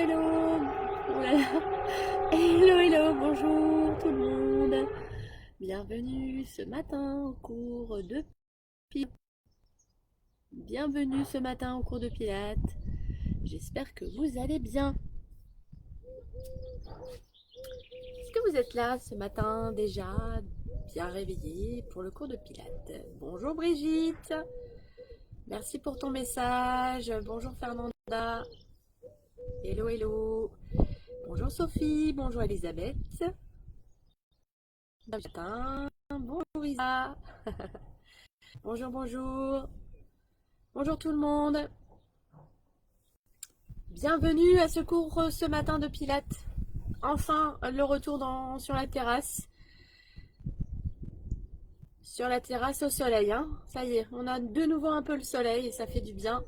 hello. Oh là là. Hello, hello, bonjour tout le monde. Bienvenue ce matin au cours de Pilates. Bienvenue ce matin au cours de Pilates. J'espère que vous allez bien. Est-ce que vous êtes là ce matin déjà, bien réveillé pour le cours de Pilates? Bonjour Brigitte. Merci pour ton message. Bonjour Fernanda. Hello, hello. Bonjour Sophie. Bonjour Elisabeth. Bon matin. Bonjour Isa. Bonjour, bonjour. Bonjour tout le monde. Bienvenue à ce cours ce matin de Pilates. Enfin, le retour sur la terrasse. Sur la terrasse au soleil. Hein. Ça y est, on a de nouveau un peu le soleil et ça fait du bien.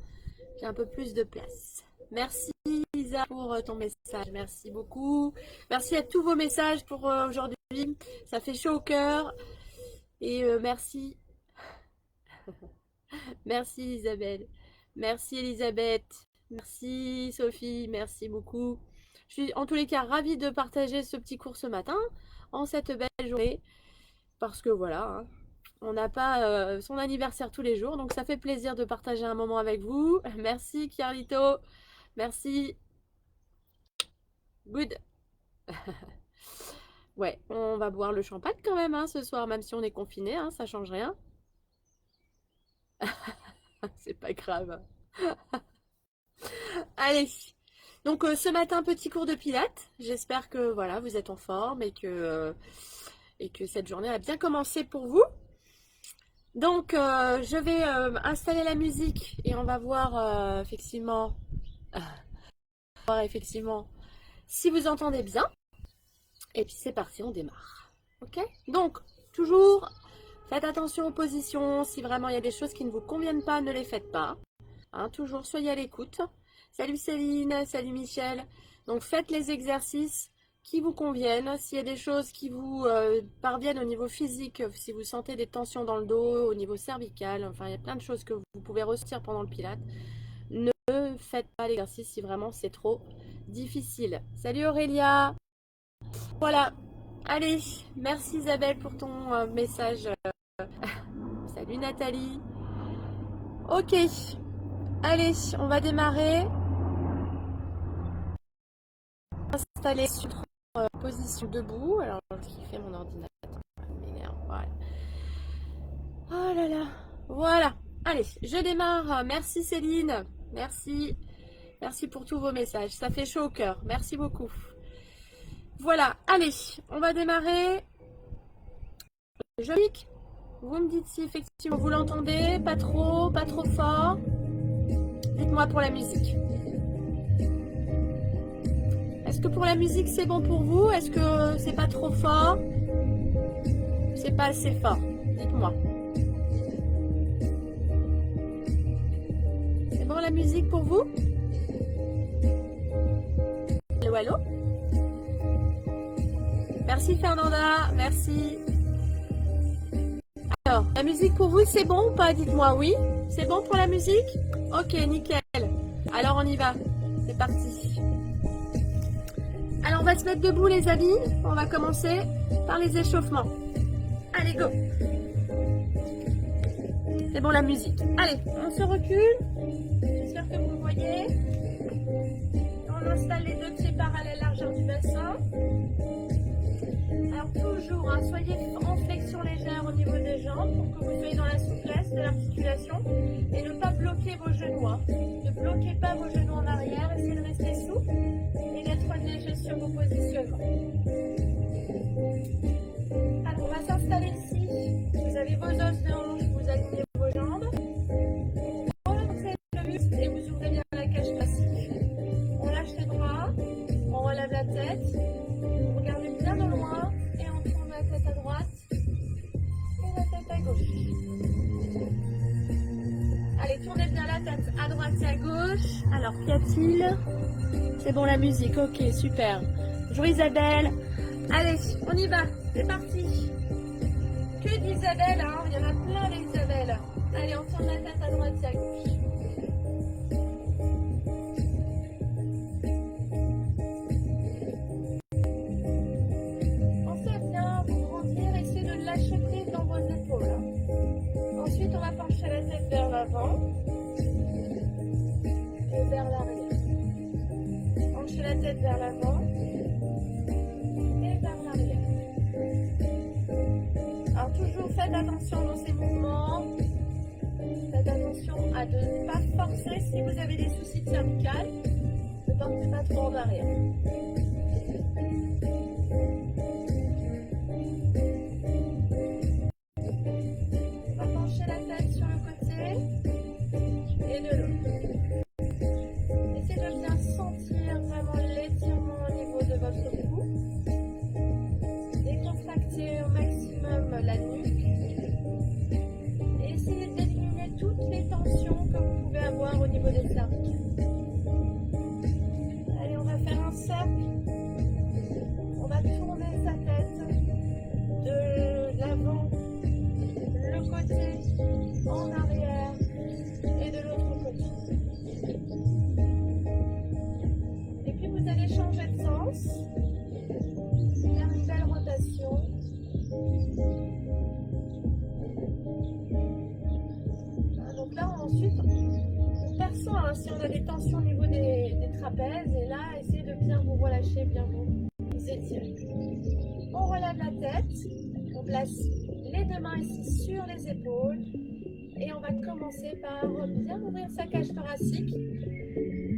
J'ai un peu plus de place. Merci Isa pour ton message. Merci beaucoup. Merci à tous vos messages pour aujourd'hui. Ça fait chaud au cœur. Et merci. Merci Isabelle. Merci Elisabeth. Merci Sophie. Merci beaucoup. Je suis en tous les cas ravie de partager ce petit cours ce matin, en cette belle journée. Parce que voilà, hein, on n'a pas son anniversaire tous les jours. Donc ça fait plaisir de partager un moment avec vous. Merci Carlito. Merci. Good. Ouais, on va boire le champagne quand même hein, ce soir, même si on est confiné, hein, ça change rien. C'est pas grave. Allez. Donc ce matin, petit cours de pilates. J'espère que voilà, vous êtes en forme et que cette journée a bien commencé pour vous. Donc je vais installer la musique et on va voir effectivement si vous entendez bien. Et puis c'est parti, on démarre. Ok? Donc toujours faites attention aux positions. Si vraiment il y a des choses qui ne vous conviennent pas, ne les faites pas. Hein, toujours soyez à l'écoute. Salut Céline, salut Michel. Donc faites les exercices qui vous conviennent. S'il y a des choses qui vous parviennent au niveau physique, si vous sentez des tensions dans le dos, au niveau cervical, enfin il y a plein de choses que vous pouvez ressentir pendant le pilate. Ne faites pas l'exercice si vraiment c'est trop difficile. Salut Aurélia. Voilà. Allez, merci Isabelle pour ton message. Salut Nathalie. Ok. Allez, on va démarrer. Installer sur position debout. Alors, ce qui fait mon ordinateur m'énerve. Voilà. Oh là là. Voilà. Allez, je démarre. Merci Céline. Merci. Merci pour tous vos messages. Ça fait chaud au cœur. Merci beaucoup. Voilà. Allez, on va démarrer. Je clique. Vous me dites si effectivement vous l'entendez. Pas trop fort. Dites-moi pour la musique. Est-ce que pour la musique c'est bon pour vous? Est-ce que c'est pas trop fort? C'est pas assez fort? Dites-moi. C'est bon la musique pour vous? Allô, allô? Merci Fernanda, merci. Alors, la musique pour vous c'est bon ou pas? Dites-moi oui. C'est bon pour la musique? Ok, nickel. Alors on y va. C'est parti. Alors on va se mettre debout les amis. On va commencer par les échauffements. Allez, go. C'est bon la musique. Allez, on se recule. J'espère que vous me voyez. On installe les deux pieds parallèles largeur du bassin. Alors toujours, hein, soyez en flexion légère au niveau des jambes pour que vous soyez dans la souplesse de l'articulation et ne pas bloquer vos genoux. Hein. Ne bloquez pas vos genoux en arrière, essayez de rester souple et d'être léger sur vos positionnements. Alors on va s'installer ici. Vous avez vos os de hanche, vous alignez vos jambes. Relaxez le muscle et vous ouvrez bien la cage thoracique. On lâche les bras, on relève la tête, vous regardez bien de loin et on tourne la tête à droite et la tête à gauche. Allez, tournez bien la tête à droite et à gauche. Alors, qu'y a-t-il? C'est bon la musique, ok, super. Bonjour Isabelle. Allez, on y va, c'est parti. Que d'Isabelle, hein, il y en a plein d'Isabelle. Allez, on tourne la tête à droite et à gauche. la tête vers l'avant et vers l'arrière. Alors toujours faites attention dans ces mouvements. Faites attention à ne pas forcer si vous avez des soucis de cervicales. Ne portez pas trop en arrière. On va pencher la tête sur le côté et de l'autre. Essayez de bien sentir vraiment l'étirement au niveau de votre cou. Décontractez au maximum la nuque. Et essayez d'éliminer toutes les tensions que vous pouvez avoir au niveau des cervicales. Allez, on va faire un cercle. On va tourner sa tête de l'avant, le côté, en arrière et de l'autre côté. Et puis vous allez changer de sens, faire une belle rotation. Donc là ensuite, on perçoit si on a des tensions au niveau des trapèzes et là, essayez de bien vous relâcher, bien vous étirer. On relève la tête, on place les deux mains ici sur les épaules et on va commencer par bien ouvrir sa cage thoracique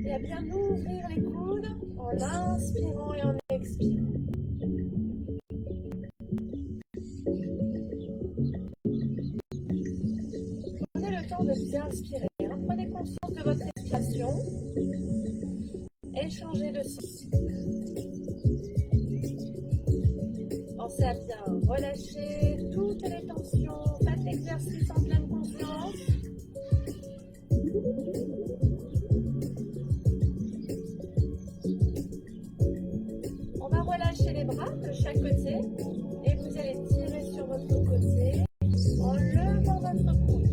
et à bien ouvrir les coudes en inspirant et en expirant. Prenez le temps de bien inspirer. Prenez conscience de votre respiration et changez de sens. Pensez à bien relâcher toutes les tensions. Faites l'exercice en pleine conscience. On va relâcher les bras de chaque côté et vous allez tirer sur votre côté en levant votre coude.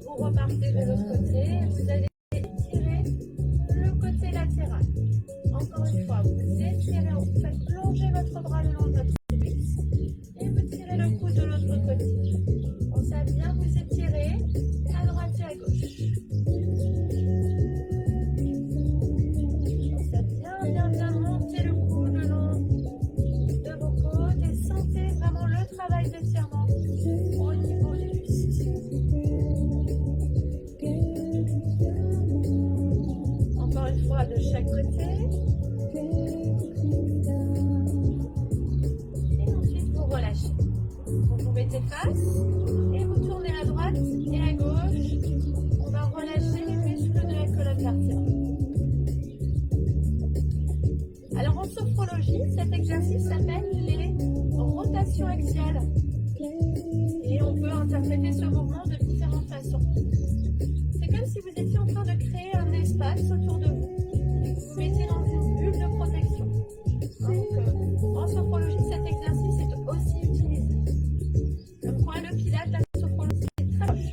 Vous repartez de l'autre côté et vous allez étirer le côté latéral. Encore une fois, vous étirez, vous faites plonger votre bras le long de votre cuisse et vous tirez le coude de l'autre côté. Pensez à bien vous étirer à droite et à gauche. Pensez à bien monter le coude le long de vos côtes et sentez vraiment le travail d'étirement au niveau du buste. Encore une fois de chaque côté. Et ensuite vous relâchez. Donc vous mettez face et vous tournez à droite et à gauche. On va relâcher les muscles de la colonne vertébrale. Alors en sophrologie, cet exercice s'appelle les rotations axiales. Et on peut interpréter ce mouvement de différentes façons. C'est comme si vous étiez en train de créer un espace autour de vous. Vous mettez dans une bulle de protection. Donc, en sophrologie, cet exercice est aussi utilisé. Comme quoi, le pilate, la sophrologie, c'est très proche.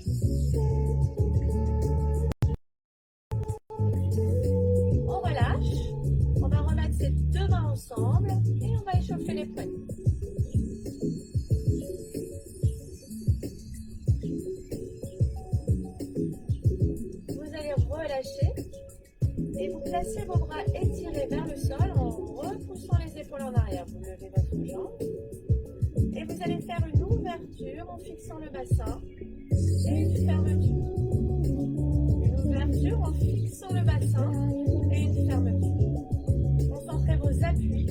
On relâche. On va remettre ses deux mains ensemble et on va échauffer les poignets. Relâchez et vous placez vos bras étirés vers le sol en repoussant les épaules en arrière. Vous levez votre jambe et vous allez faire une ouverture en fixant le bassin et une fermeture. Une ouverture en fixant le bassin et une fermeture. Concentrez vos appuis.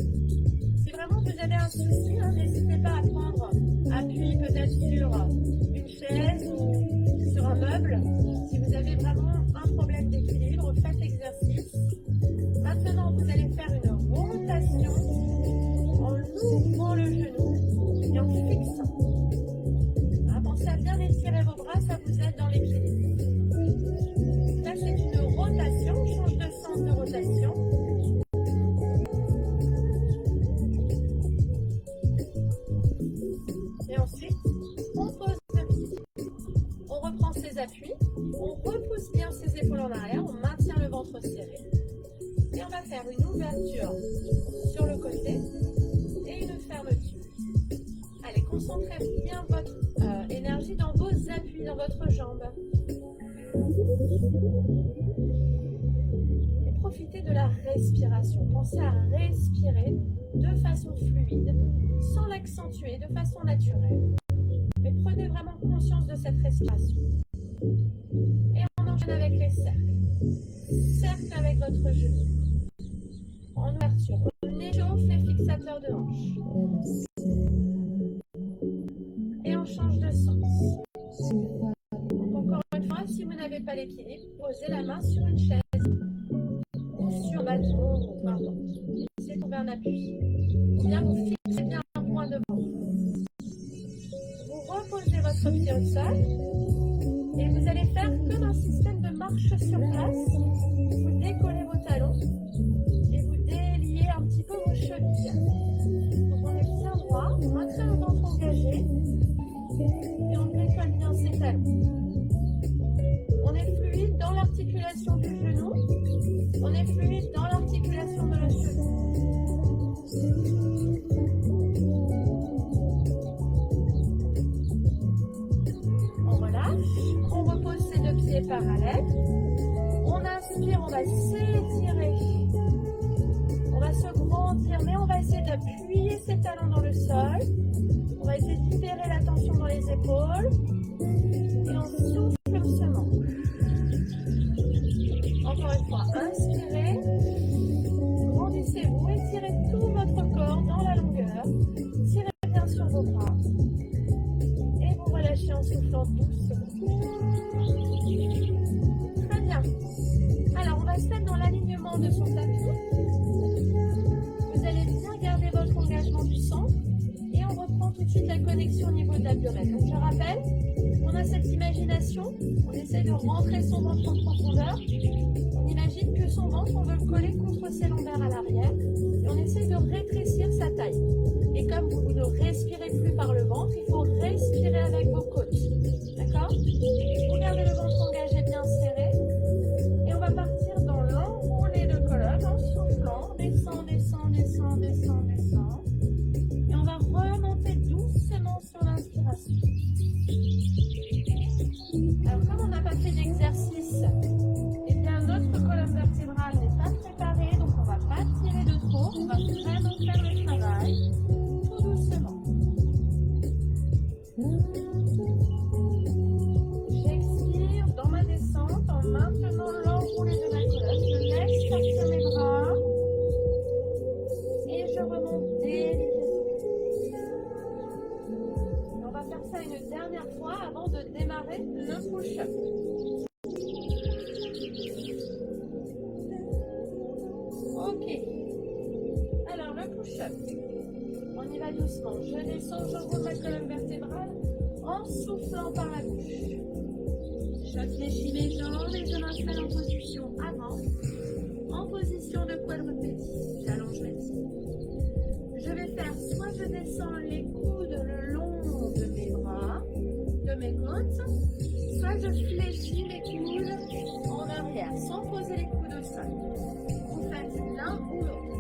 Si vraiment vous avez un souci, n'hésitez pas à prendre appui peut-être sur une chaise ou sur un meuble. Si vous avez vraiment un problème d'équilibre, faites l'exercice. Maintenant, vous allez faire une rotation en ouvrant le genou et en fixant. Pensez à bien étirer vos bras, ça vous aide dans l'équilibre. Là, c'est une rotation, on change de sens de rotation. Et ensuite, on pose le pied. On reprend ses appuis, on repousse bien ses épaules en arrière, on maintient le ventre serré. Et on va faire une ouverture sur le côté et une fermeture. Allez, concentrez bien votre énergie dans vos appuis, dans votre jambe. Et profiter de la respiration. Pensez à respirer de façon fluide, sans l'accentuer, de façon naturelle. Mais prenez vraiment conscience de cette respiration. Et on enchaîne avec les cercles. Cercle avec votre genou. En ouverture, on échauffe les fixateurs de hanche. Et on change de sens. Donc encore une fois, si vous n'avez pas l'équilibre, posez la main sur une chaise ou sur un bâton, ou peu importe. C'est trouver un appui. Ou bien vous fixez bien un point devant vous. Vous reposez votre pied au sol et vous allez faire comme un système de marche sur place. Vous décollez vos talons et vous déliez un petit peu vos chevilles. Donc on est bien droit, on maintient le ventre engagé et on décolle bien ses talons. On est fluide dans l'articulation du genou, on est fluide dans l'articulation de la cheville. On relâche, on repose ses deux pieds parallèles. On inspire, on va s'étirer. On va se grandir, mais on va essayer d'appuyer ses talons dans le sol. On va essayer de libérer la tension dans les épaules. Et on souffle doucement. Encore une fois, inspirez. Grandissez-vous, étirez tout votre corps dans la longueur. Tirez bien sur vos bras. Et vous relâchez en soufflant doucement. Très bien. Alors, on va se mettre dans l'alignement de son tapis. Vous allez bien garder votre engagement du centre. Et on reprend tout de suite la connexion au niveau de la purée. Donc, je rappelle, on a cette imagination. On essaie de rentrer son ventre en profondeur. On imagine que son ventre, on veut le coller contre ses lombaires à l'arrière. Et on essaie de rétrécir sa taille. Et comme vous ne respirez plus par le ventre, il faut respirer avec vos côtes. D'accord? Vous gardez le ventre engagé bien serré. Et on va partir dans l'enroulé de colonne en soufflant. Descend, descend, descend, descend, descend. Et on va remonter doucement sur l'inspiration. Alors comme on n'a pas fait d'exercice, eh bien notre colonne vertébrale n'est pas préparée, donc on ne va pas tirer de trop, on va vraiment faire le travail tout doucement. J'expire dans ma descente en maintenant l'enroulé de ma colonne, je laisse sortir mes bras et je remonte délicatement. On va faire ça une dernière fois avant de démarrer le push-up. Ok. Alors le push-up. On y va doucement. Je descends, j'enroule ma colonne vertébrale en soufflant par la bouche. Je fléchis mes jambes et je m'installe en position avant. En position de quadrupédie. J'allonge mes pieds. Je vais faire soit je descends les coudes le long de mes bras, de mes côtes, soit je fléchis les coudes en arrière, sans poser les coudes au sol. Vous faites l'un ou l'autre.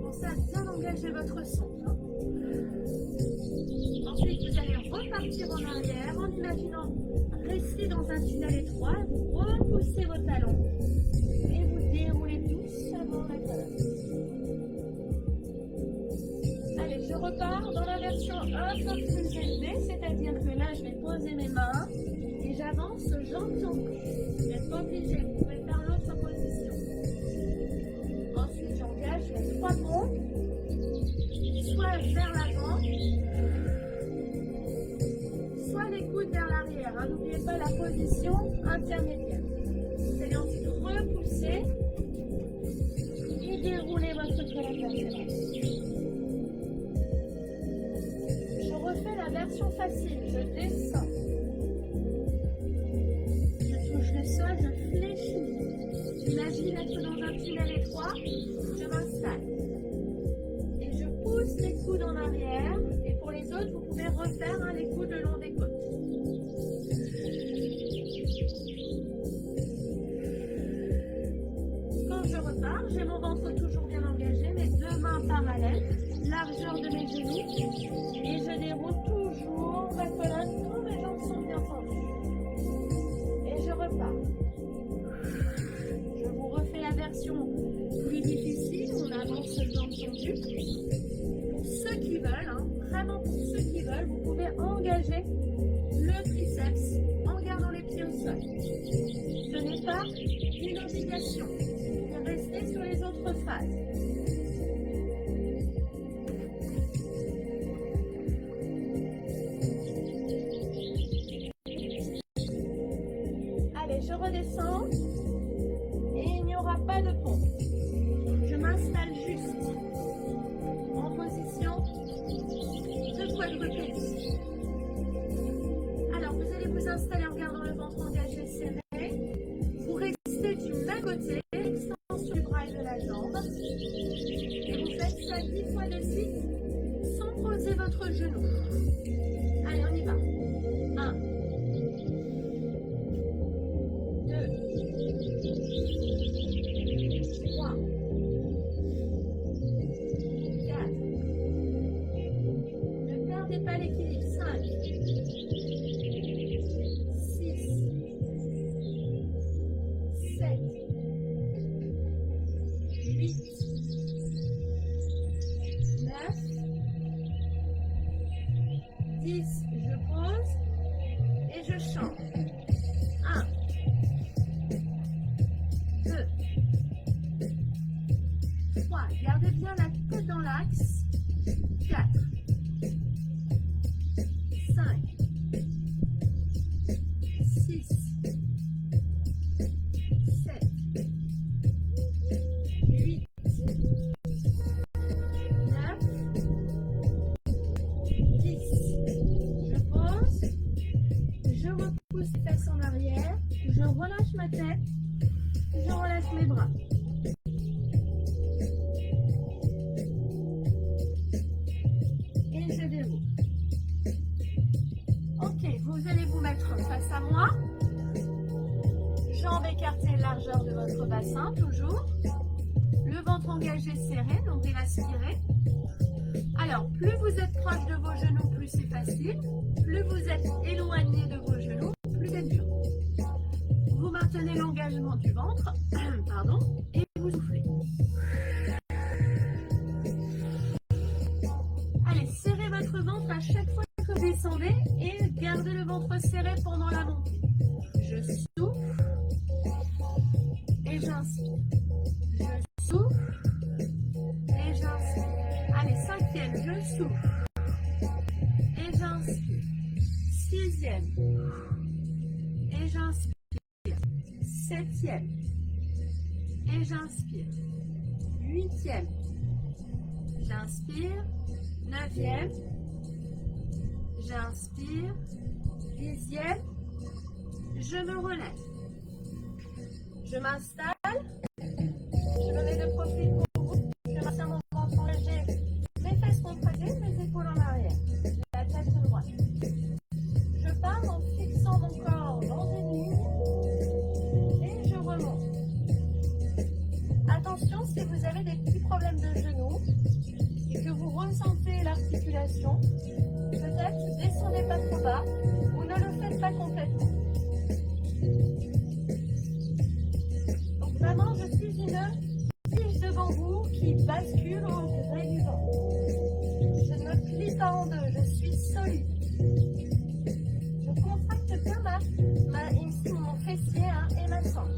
Pensez à bien engager votre centre. Ensuite, vous allez repartir en arrière en imaginant rester dans un tunnel étroit. Vous repoussez vos talons et vous déroulez doucement la colonne. Allez, je repars dans la version un peu plus élevée, c'est-à-dire que là, je vais poser mes mains et j'avance gentiment. Vous n'êtes pas obligé, vous pouvez faire l'autre position. Ensuite, j'engage les 3 pompes, soit vers l'avant, soit les coudes vers l'arrière. Hein. N'oubliez pas la position intermédiaire. Vous allez ensuite repousser et dérouler votre colonne vertébrale. Je refais la version facile. Je descends. Je touche le sol, je fléchis. J'imagine être dans un tunnel étroit. Je m'installe. Et je pousse les coudes en arrière. Et pour les autres, vous pouvez refaire les coudes le long des côtes. Quand je repars, j'ai mon ventre toujours bien engagé, mes 2 mains parallèles, largeur de mes genoux, et je déroule toujours ma colonne quand mes jambes sont bien tendues. Et je repars. version plus difficile, on avance dans le tendu. Pour ceux qui veulent, hein, vraiment pour ceux qui veulent, vous pouvez engager le triceps en gardant les pieds au sol. Ce n'est pas une obligation. Vous pouvez rester sur les autres phases. Allez, je redescends et il n'y aura pas de pont. Je m'installe juste en position de quadrupédie. Alors, vous allez vous installer en gardant le ventre engagé serré. Vous restez du même côté, extension du bras et de la jambe. Et vous faites ça 10 fois de suite sans poser votre genou. Allez, on y va. 1, 2, 3, 4. Ne perdez pas l'équilibre. 5, 6, 7, 8, 9, 10. Je pose et je change. 1, 2, 3. Gardez bien la tête dans l'axe. 4, 5, 6, 7, 8, 9, 10. Je pose, je repousse les fesses en arrière, je relâche ma tête, je relâche mes bras. Et je déroule. Ok, vous allez vous mettre face à moi. Jambes écartées, largeur de votre bassin, toujours. Le ventre engagé, serré, nombril aspiré. Alors, plus vous êtes proche de vos genoux, plus c'est facile. Plus vous êtes éloigné de vos genoux, plus c'est dur. Vous maintenez l'engagement du ventre, pardon, et vous soufflez. Allez, serrez votre ventre à chaque fois que vous descendez et gardez le ventre serré pendant la montée. Je souffle et j'inspire. Je souffle et j'inspire. Allez, 5e, je souffle et j'inspire. 6e et j'inspire. 7e et j'inspire. 8e, j'inspire. 9e, j'inspire. 10e, je me relève. Je m'installe. Je me mets de profil pour vous. Je maintiens mon ventre engagé. Mes fesses contractées, mes épaules en arrière. La tête droite. Je pars en fixant mon corps dans une ligne et je remonte. Attention, si vous avez des petits problèmes de genoux et que vous ressentez l'articulation, peut-être descendez pas trop bas ou ne le faites pas complètement. Donc vraiment, je suis une tige de bambou qui bascule au gré du vent. Je ne me plie pas en deux, je suis solide. Je contracte bien ici mon fessier hein, et ma sangle.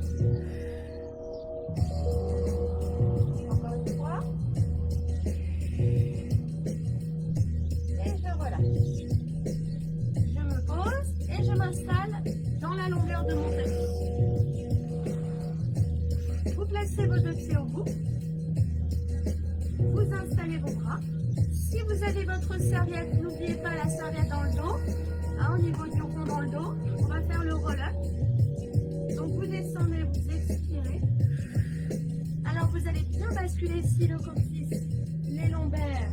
Encore une fois. Et je relâche. Je me pose et je m'installe dans la longueur de mon tapis. Vous placez vos deux pieds au bout. Vous installez vos bras. Si vous avez votre serviette, n'oubliez pas la serviette dans le dos. Hein, au niveau du rond dans le dos, on va faire le roll-up. Donc vous descendez, vous expirez. Alors vous allez bien basculer ici le coccyx, les lombaires,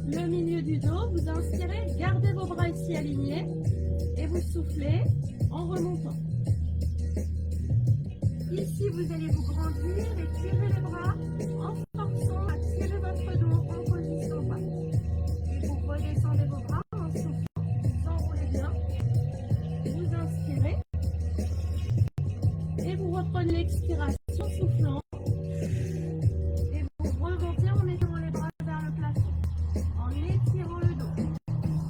le milieu du dos. Vous inspirez, gardez vos bras ici alignés et vous soufflez en remontant. Ici vous allez vous grandir et tirer les bras en forçant à tirer votre dos en position droite. Et vous redescendez vos bras en soufflant, vous enroulez bien. Vous inspirez et vous reprenez l'expiration soufflant. Et vous remontez en mettant les bras vers le plafond, en étirant le dos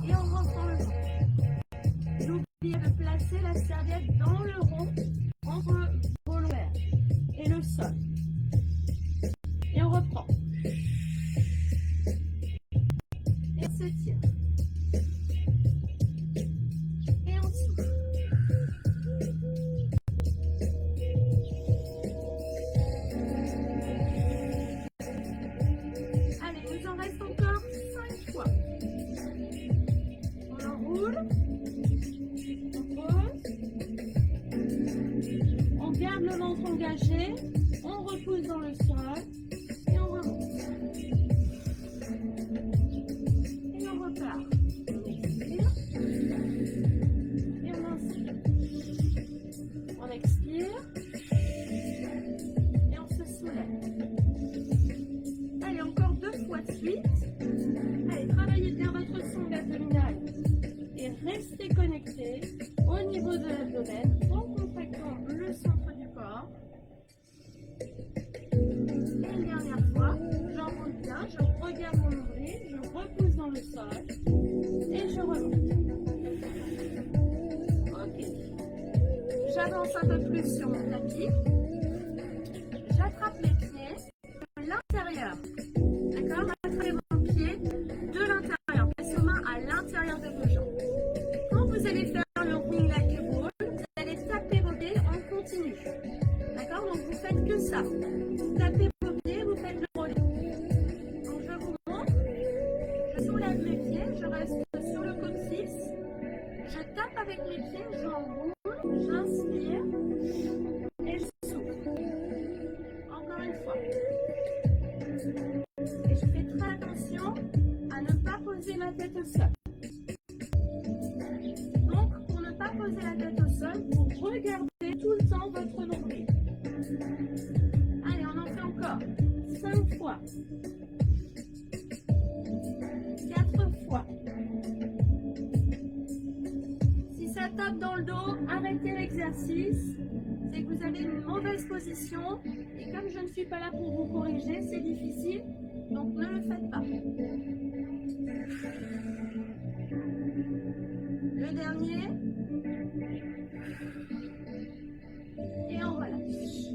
et en rentrant le ventre. N'oubliez de placer la serviette dans le rond entre vos lombaires et le sol. Et on reprend. Et on s'étire. Et on souffle. Allez, il nous en reste encore 5 fois. On enroule. On pose. On garde le ventre engagé. On repousse dans le sol. Et on remonte. Et on repart. On expire. Et on inspire. On expire. Et on se soulève. Allez, encore 2 fois de suite. Allez, travaillez bien votre sonde abdominale. Et restez connecté au niveau de l'abdomen en contractant le centre du corps. Et une dernière fois, j'enroule bien, je regarde mon nombril, je repousse dans le sol et je remonte. Ok. J'avance un peu plus sur mon tapis. J'attrape mes pieds de l'intérieur. D'accord? Attrapez vos pieds de l'intérieur. Placez vos mains à l'intérieur de vos jambes. Quand vous allez faire le ring like a ball, vous allez taper vos pieds en continu. D'accord? Donc vous faites que ça. Vous tapez vos pieds, vous faites le rolling. Donc je vous montre. Je soulève mes pieds, je reste sur le coccyx. Je tape avec mes pieds, j'enroule, j'inspire et je souffle. Encore une fois. Et je fais très attention à ne pas poser ma tête au sol. Donc, pour ne pas poser la tête au sol, vous regardez tout le temps votre nombril. Allez, on en fait encore. 5 fois. 4 fois. Si ça tape dans le dos, arrêtez l'exercice. C'est que vous avez une mauvaise position. Et comme je ne suis pas là pour vous corriger, c'est difficile. Donc, ne le faites pas. Le dernier. Et on relâche.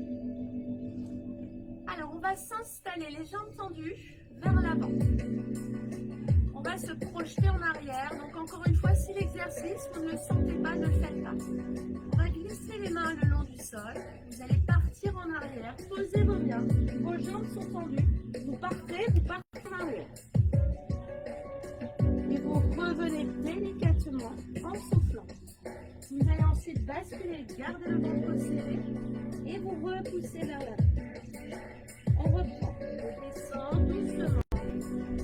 Alors, on va s'installer les jambes tendues vers l'avant. On va se projeter en arrière. Donc, encore une fois, si l'exercice, vous ne le sentez pas, ne le faites pas. On va glisser les mains le long du sol. Vous allez partir en arrière. Posez-vous bien. Vos jambes sont tendues. Vous partez en arrière. Et vous revenez délicatement en soufflant. Vous allez ensuite basculer, garder le ventre serré et vous repoussez vers l'avant. On reprend. Je descends doucement.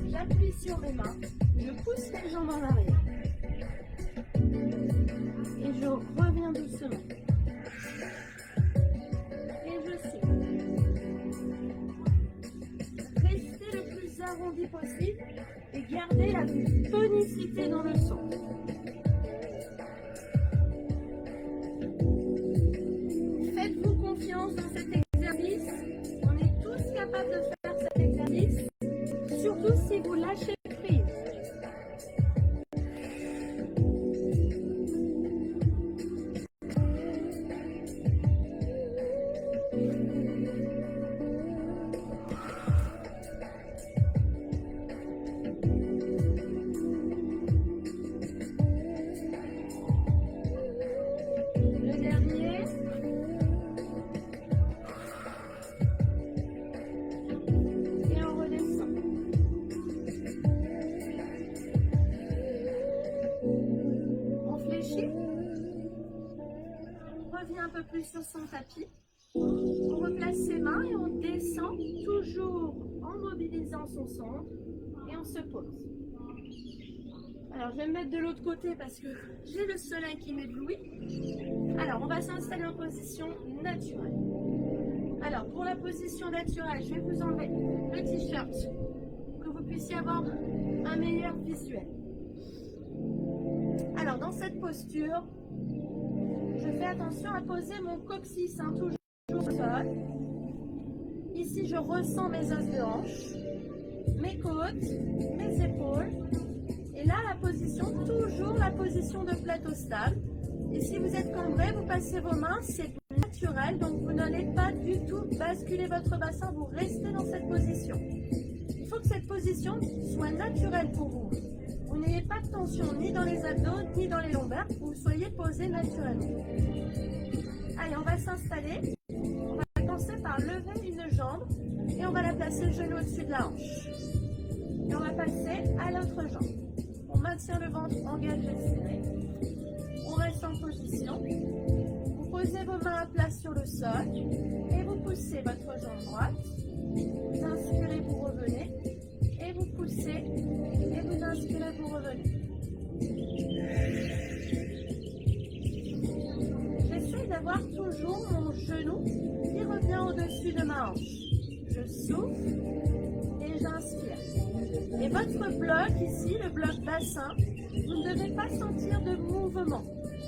J'appuie sur mes mains. Je pousse les jambes en arrière. Et je reviens doucement. Et je souffle. Restez le plus arrondi possible et gardez la tonicité dans le son. Faites-vous confiance dans cet exercice. On est tous capables de faire cet exercice, surtout si vous lâchez prise. Un peu plus sur son tapis. On replace ses mains et on descend toujours en mobilisant son centre et on se pose. Alors je vais me mettre de l'autre côté parce que j'ai le soleil qui m'éblouit. Alors on va s'installer en position naturelle. Alors pour la position naturelle, je vais vous enlever le t-shirt pour que vous puissiez avoir un meilleur visuel. Alors dans cette posture, je fais attention à poser mon coccyx toujours au sol. Ici, je ressens mes os de hanche, mes côtes, mes épaules. Et là, la position, toujours la position de plateau stable. Et si vous êtes cambré, vous passez vos mains, c'est naturel. Donc, vous n'allez pas du tout basculer votre bassin, vous restez dans cette position. Il faut que cette position soit naturelle pour vous. Vous n'ayez pas de tension ni dans les abdos, ni dans les lombaires, que vous soyez posé naturellement. Allez, on va s'installer. On va commencer par lever une jambe et on va la placer le genou au-dessus de la hanche. Et on va passer à l'autre jambe. On maintient le ventre engagé, serré. On reste en position. Vous posez vos mains à plat sur le sol et vous poussez votre jambe droite. Vous inspirez, vous revenez. Et vous poussez et vous inspirez, vous revenez. J'essaie d'avoir toujours mon genou qui revient au-dessus de ma hanche. Je souffle et j'inspire. Et votre bloc ici, le bloc bassin, vous ne devez pas sentir de mouvement.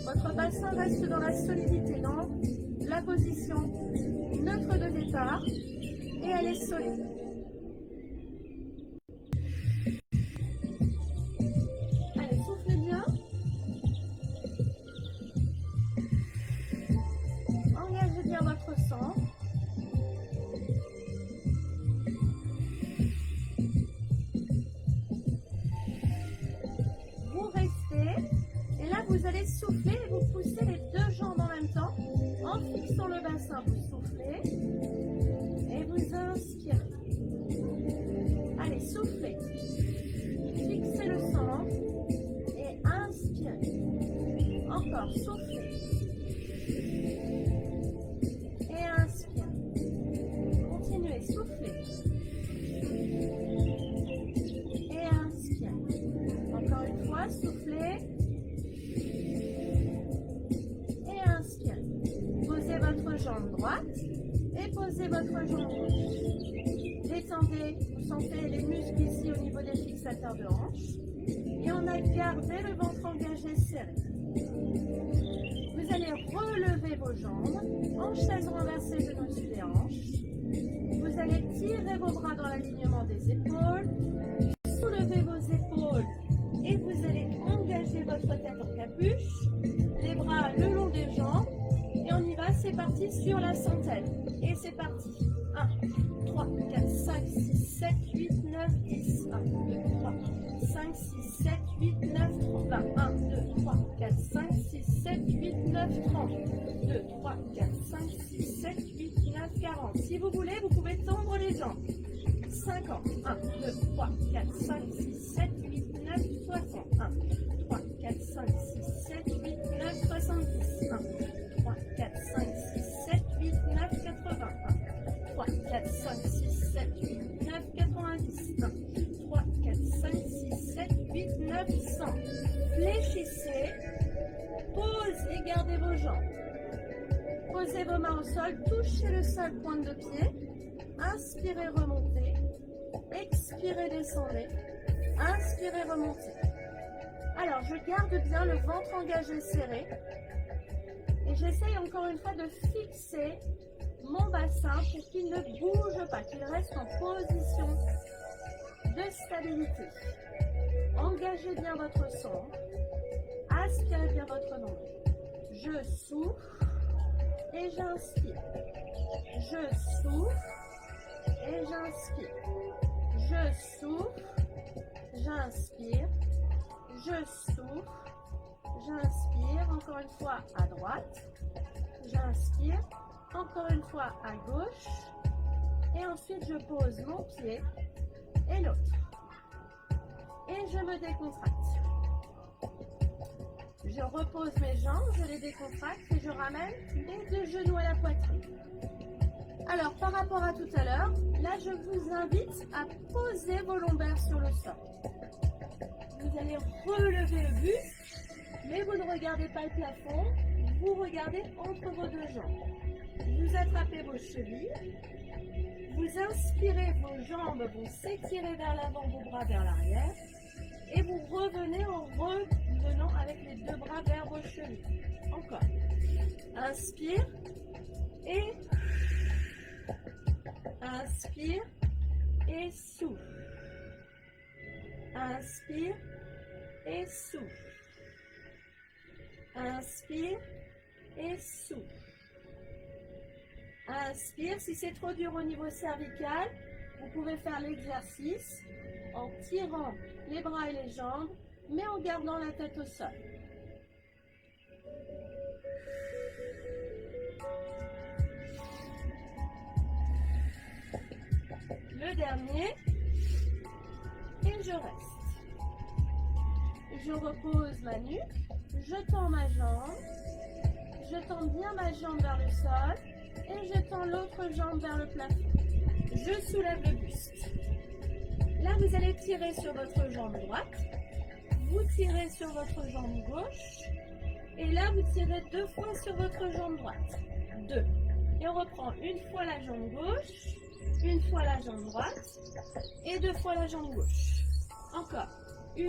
Votre bassin reste dans la solidité, dans la position neutre de départ et elle est solide. Allez, soufflez bien. Engagez bien votre sang. Vous restez. Et là, vous allez souffler et vous poussez les deux jambes en même temps. En fixant le bassin, vous soufflez. Et vous inspirez. Allez, soufflez. Fixez le centre. Et inspirez. Encore, soufflez. Et inspirez. Continuez, soufflez. Et inspirez. Encore une fois, soufflez. Et inspirez. Posez votre jambe droite et posez votre jambe gauche. Détendez, vous sentez les muscles ici au niveau des fixateurs de hanches. Et on a gardé le ventre engagé serré. Vous allez relever vos jambes en chaise renversée, genoux dessus des hanches. Vous allez tirer vos bras dans l'alignement des épaules. Soulevez vos épaules et vous allez engager votre tête en capuche. Les bras le long des jambes. Et on y va, c'est parti sur la centaine. Et c'est parti. 1, 3, 4, 5, 6, 7, 8, 9, 10. 1, 2, 3, 5, 6, 7, 8, 9, 30. 1, 2, 3, 4, 5, 6, 7, 8, 9, 30. 2, 3, 4, 5, 6, 7, 8, 9, 40. Si vous voulez, vous pouvez tendre les jambes. 50. 1, 2, 3, 4, 5, 6, 7, 8, 9, 60. 1, 3, 4, 5, 6, 7, 8, 9, 70. 1, 3, 4, 5, 6, 7, 8, 9, 80. 1, 3, 4, 5, 6, 7, 8, 9, 90. 1, 3, 4, 5, 6, 7, 8, 9, 100. Fléchissez, posez, gardez vos jambes. Posez vos mains au sol, touchez le sol, pointe de pied. Inspirez, remontez. Expirez, descendez. Inspirez, remontez. Alors, je garde bien le ventre engagé serré. Et j'essaye encore une fois de fixer mon bassin pour qu'il ne bouge pas, qu'il reste en position de stabilité. Engagez bien votre centre. Aspirez bien votre nombril. Je souffle et j'inspire. Je souffle et j'inspire. Je souffle, j'inspire. Je souffle, j'inspire. Encore une fois à droite. J'inspire. Encore une fois à gauche. Et ensuite, je pose mon pied et l'autre. Et je me décontracte. Je repose mes jambes, je les décontracte et je ramène les deux genoux à la poitrine. Alors, par rapport à tout à l'heure, là, je vous invite à poser vos lombaires sur le sol. Vous allez relever le buste, mais vous ne regardez pas le plafond, vous regardez entre vos deux jambes. Vous attrapez vos chevilles, vous inspirez, vos jambes vont s'étirer vers l'avant, vos bras vers l'arrière, et vous revenez en revenant avec les deux bras vers vos chevilles. Encore. Inspire et Inspire et souffle. Inspire et souffle. Inspire et souffle. Inspire. Si c'est trop dur au niveau cervical, vous pouvez faire l'exercice en tirant les bras et les jambes, mais en gardant la tête au sol. Le dernier. Et je reste. Je repose ma nuque. Je tends ma jambe. Je tends bien ma jambe vers le sol. Et je tends l'autre jambe vers le plafond. Je soulève le buste. Là, vous allez tirer sur votre jambe droite. Vous tirez sur votre jambe gauche. Et là, vous tirez 2 fois sur votre jambe droite. 2. Et on reprend une fois la jambe gauche, une fois la jambe droite et 2 fois la jambe gauche. Encore. 1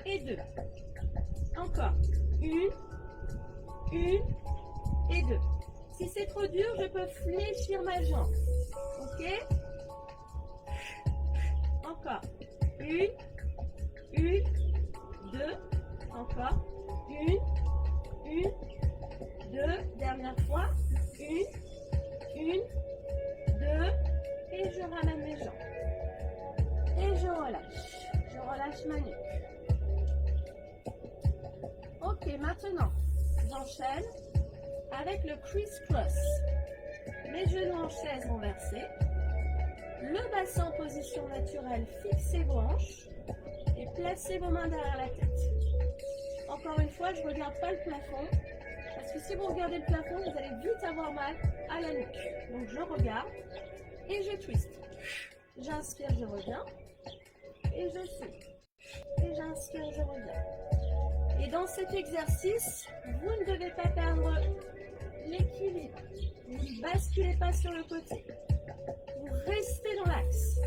et 2. Encore. 1 et 2. Si c'est trop dur, je peux fléchir ma jambe. Ok? Encore. 1, 2. Encore. 1, 2. Dernière fois. 1, 2. Et je ramène mes jambes. Et je relâche. Je relâche ma nuque. Ok, maintenant, j'enchaîne avec le criss-cross. Mes genoux en chaise renversée. Le bassin en position naturelle, fixez vos hanches et placez vos mains derrière la tête. Encore une fois, je ne regarde pas le plafond, parce que si vous regardez le plafond, vous allez vite avoir mal à la nuque. Donc je regarde et je twist. J'inspire, je reviens et je souffle. Et j'inspire, je reviens. Et dans cet exercice, vous ne devez pas perdre l'équilibre. Vous ne basculez pas sur le côté. Vous restez dans l'axe.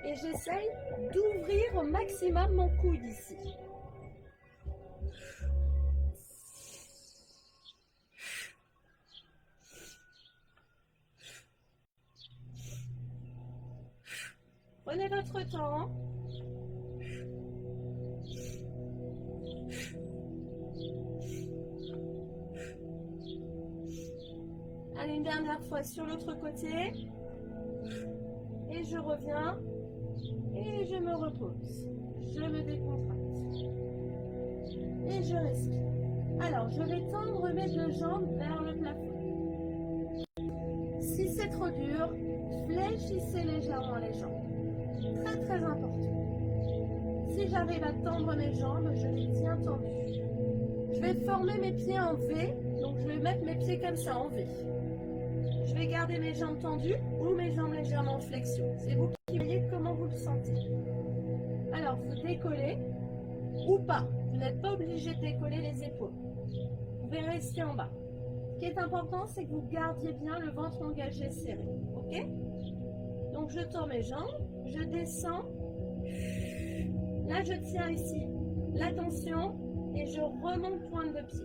Et j'essaye d'ouvrir au maximum mon coude ici. Prenez votre temps. Allez, une dernière fois sur l'autre côté. Et je reviens. Et je me repose. Je me décontracte. Et je respire. Alors, je vais tendre mes 2 jambes vers le plafond. Si c'est trop dur, fléchissez légèrement les jambes. Très très important. Si j'arrive à tendre mes jambes, je les tiens tendues. Je vais former mes pieds en V, donc je vais mettre mes pieds comme ça en V. Je vais garder mes jambes tendues ou mes jambes légèrement en flexion. C'est vous qui voyez comment vous le sentez. Alors, vous décollez ou pas. Vous n'êtes pas obligé de décoller les épaules. Vous pouvez rester en bas. Ce qui est important, c'est que vous gardiez bien le ventre engagé serré. Ok? Donc, je tends mes jambes, je descends. Là, je tiens ici la tension et je remonte pointe de pied.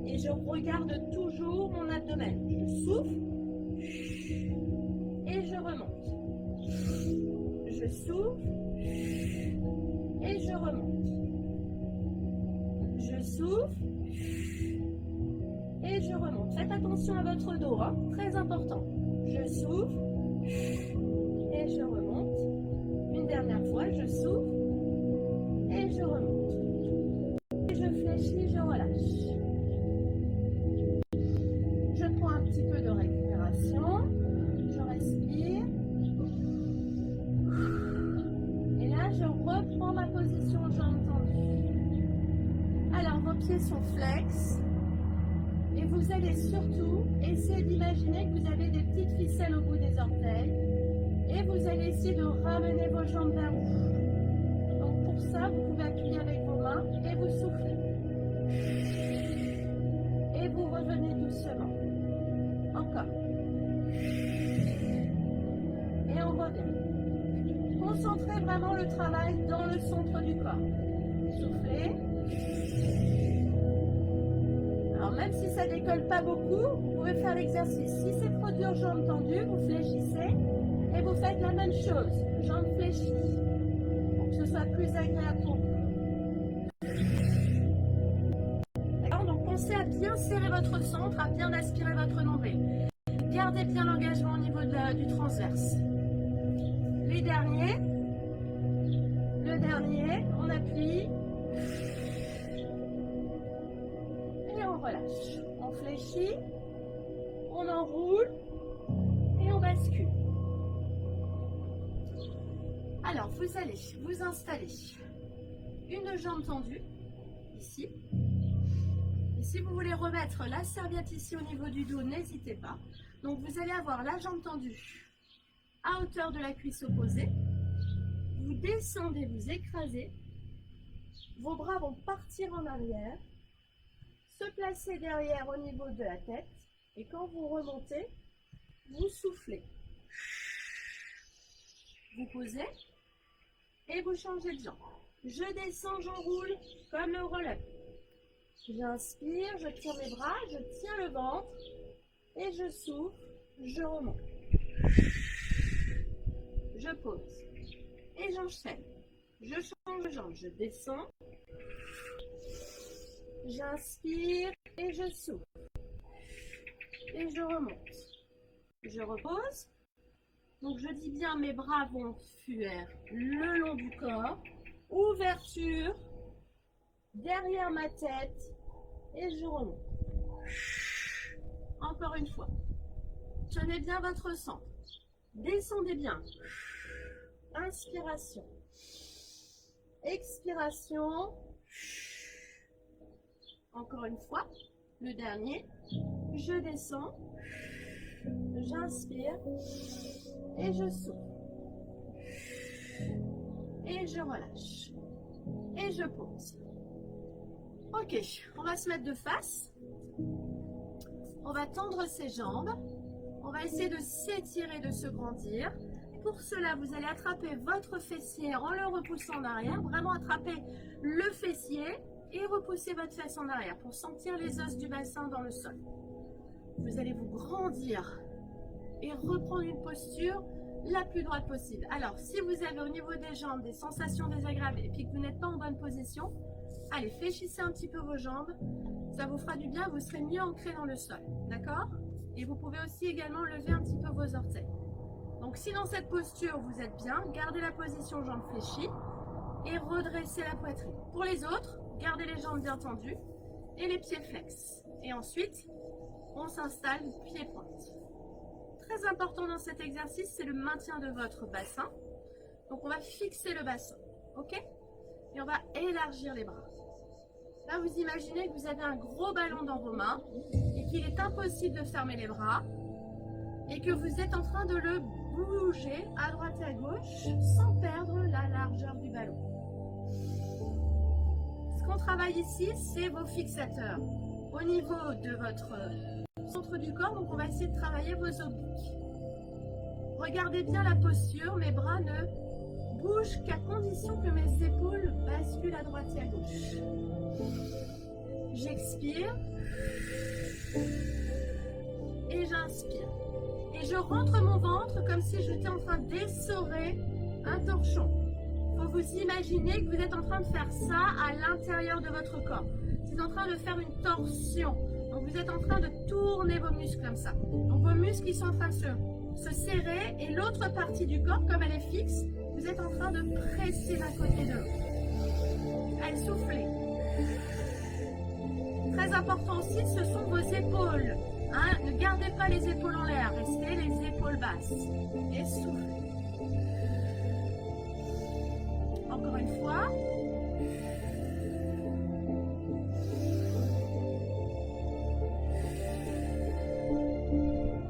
Et je regarde toujours mon abdomen. Je souffle et je remonte. Je souffle et je remonte. Je souffle et je remonte. Faites attention à votre dos, hein, très important. Je souffle et je remonte. Une dernière fois, je souffle et je remonte. Et je fléchis, je relâche. Je prends un petit peu de récupération. Je respire. Et là, je reprends ma position jambes tendues. Alors, vos pieds sont flex. Et vous allez surtout essayer d'imaginer que vous avez des petites ficelles au bout des orteils. Et vous allez essayer de ramener vos jambes vers vous. Donc pour ça, vous pouvez appuyer avec vos mains et vous soufflez. Et vous revenez doucement. Encore. Et on revient. Concentrez vraiment le travail dans le centre du corps. Soufflez. Alors même si ça décolle pas beaucoup, vous pouvez faire l'exercice. Si c'est trop dur, jambes tendues, vous fléchissez et vous faites la même chose, jambes fléchies, pour que ce soit plus agréable pour vous. D'accord, donc pensez à bien serrer votre centre, à bien aspirer votre nombril. Gardez bien l'engagement au niveau du transverse. Les derniers, le dernier, on appuie et on relâche. On fléchit, on enroule et on bascule. Alors, vous allez vous installer une jambe tendue, ici. Et si vous voulez remettre la serviette ici au niveau du dos, n'hésitez pas. Donc, vous allez avoir la jambe tendue à hauteur de la cuisse opposée. Vous descendez, vous écrasez. Vos bras vont partir en arrière, se placer derrière au niveau de la tête. Et quand vous remontez, vous soufflez. Vous posez et vous changez de jambe. Je descends, j'enroule comme le relais. J'inspire, je tire mes bras, je tiens le ventre et je souffle, je remonte. Je pose et j'enchaîne. Je change de jambe, je descends, j'inspire et je souffle. Et je remonte. Je repose. Donc je dis bien, mes bras vont fuir le long du corps. Ouverture derrière ma tête et je remonte. Encore une fois. Tenez bien votre centre. Descendez bien. Inspiration. Expiration. Encore une fois. Le dernier. Je descends. J'inspire. Et je souffle. Et je relâche. Et je pose. Ok, on va se mettre de face. On va tendre ses jambes. On va essayer de s'étirer, de se grandir. Pour cela, vous allez attraper votre fessier en le repoussant en arrière. Vraiment attraper le fessier et repousser votre fesse en arrière pour sentir les os du bassin dans le sol. Vous allez vous grandir et reprendre une posture la plus droite possible. Alors, si vous avez au niveau des jambes des sensations désagréables et puis que vous n'êtes pas en bonne position, allez, fléchissez un petit peu vos jambes. Ça vous fera du bien, vous serez mieux ancré dans le sol. D'accord? Et vous pouvez aussi également lever un petit peu vos orteils. Donc, si dans cette posture, vous êtes bien, gardez la position jambes fléchies et redressez la poitrine. Pour les autres, gardez les jambes bien tendues et les pieds flex. Et ensuite, on s'installe pieds pointe. Très important dans cet exercice, c'est le maintien de votre bassin. Donc, on va fixer le bassin, ok? Et on va élargir les bras. Là, vous imaginez que vous avez un gros ballon dans vos mains et qu'il est impossible de fermer les bras et que vous êtes en train de le bouger à droite et à gauche sans perdre la largeur du ballon. Ce qu'on travaille ici, c'est vos fixateurs. Au niveau de votre centre du corps, donc on va essayer de travailler vos obliques. Regardez bien la posture, mes bras ne bougent qu'à condition que mes épaules basculent à droite et à gauche. J'expire et j'inspire. Et je rentre mon ventre comme si j'étais en train d'essorer un torchon. Il faut vous imaginer que vous êtes en train de faire ça à l'intérieur de votre corps. Vous êtes en train de faire une torsion. Donc vous êtes en train de tourner vos muscles comme ça. Donc vos muscles ils sont en train de se serrer et l'autre partie du corps, comme elle est fixe, vous êtes en train de presser d'un côté de l'autre. Allez, soufflez. Très important aussi, ce sont vos épaules. Hein, ne gardez pas les épaules en l'air, restez les épaules basses. Et soufflez. Encore une fois.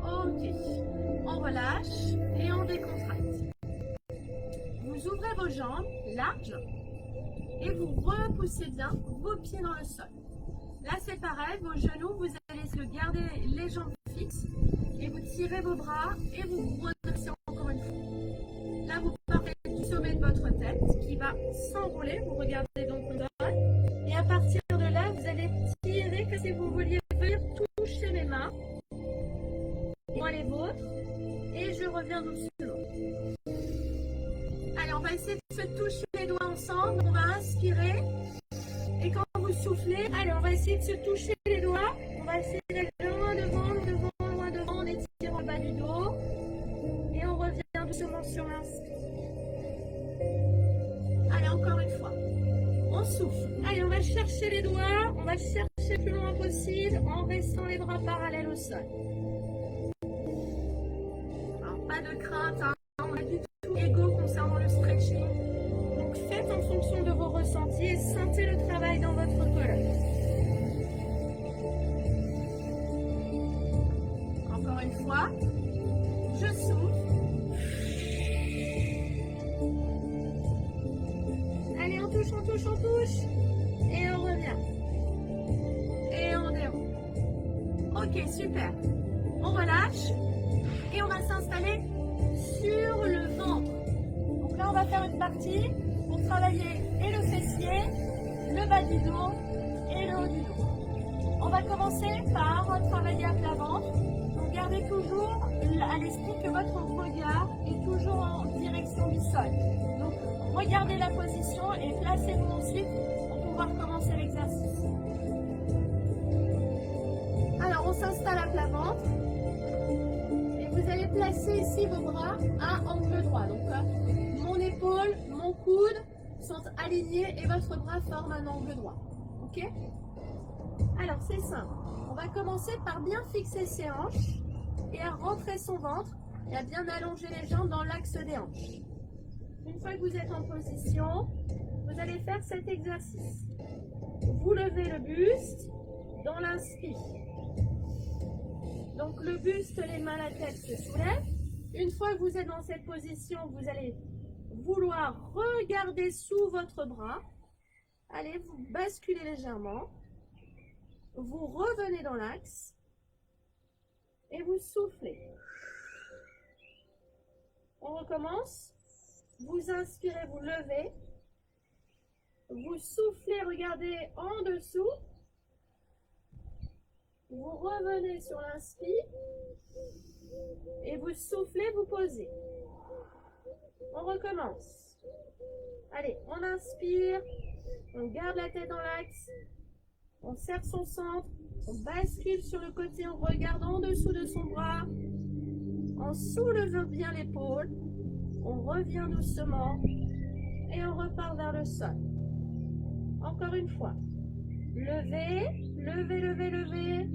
Ok. On relâche et on décontracte. Vous ouvrez vos jambes larges et vous repoussez bien vos pieds dans le sol. Là, c'est pareil, vos genoux, vous allez garder les jambes fixes et vous tirez vos bras et vous redressez encore une fois. Là, vous partez du sommet de votre tête qui va s'enrouler. Vous regardez donc le sol. Et à partir de là, vous allez tirer comme si vous vouliez soufflez. Allez, on va essayer de se toucher les doigts. On va essayer d'aller loin devant, loin devant, en étirant le bas du dos. Et on revient doucement sur l'instant. Allez, encore une fois. On souffle. Allez, on va chercher les doigts. On va chercher le plus loin possible en restant les bras parallèles au sol. Alors, pas de crainte, hein. On a du tout ego concernant le stretching. Donc, faites en fonction de vos ressentis et sentez le travail dans votre colonne. Encore une fois. Je souffle. Allez, on touche, on touche, on touche. Et on revient. Et on déroule. Ok, super. On relâche. Et on va s'installer sur le ventre. Donc là, on va faire une partie pour travailler et le fessier, le bas du dos et le haut du dos. On va commencer par travailler à plat ventre. Donc gardez toujours à l'esprit que votre regard est toujours en direction du sol. Donc regardez la position et placez-vous ensuite pour pouvoir commencer l'exercice. Alors on s'installe à plat ventre et vous allez placer ici vos bras à angle droit. Donc mon épaule, mon coude sont alignés et votre bras forme un angle droit. Ok? Alors c'est simple. On va commencer par bien fixer ses hanches et à rentrer son ventre et à bien allonger les jambes dans l'axe des hanches. Une fois que vous êtes en position, vous allez faire cet exercice. Vous levez le buste dans l'inspire. Donc le buste, les mains, la tête se soulèvent. Une fois que vous êtes dans cette position, vous allez vouloir regarder sous votre bras. Allez, vous basculez légèrement. Vous revenez dans l'axe. Et vous soufflez. On recommence. Vous inspirez, vous levez. Vous soufflez, regardez en dessous. Vous revenez sur l'inspire. Et vous soufflez, vous posez. On recommence. Allez, on inspire. On garde la tête dans l'axe. On serre son centre. On bascule sur le côté en regardant en dessous de son bras. En soulevant bien l'épaule. On revient doucement. Et on repart vers le sol. Encore une fois. Levez, levez, levez, levez.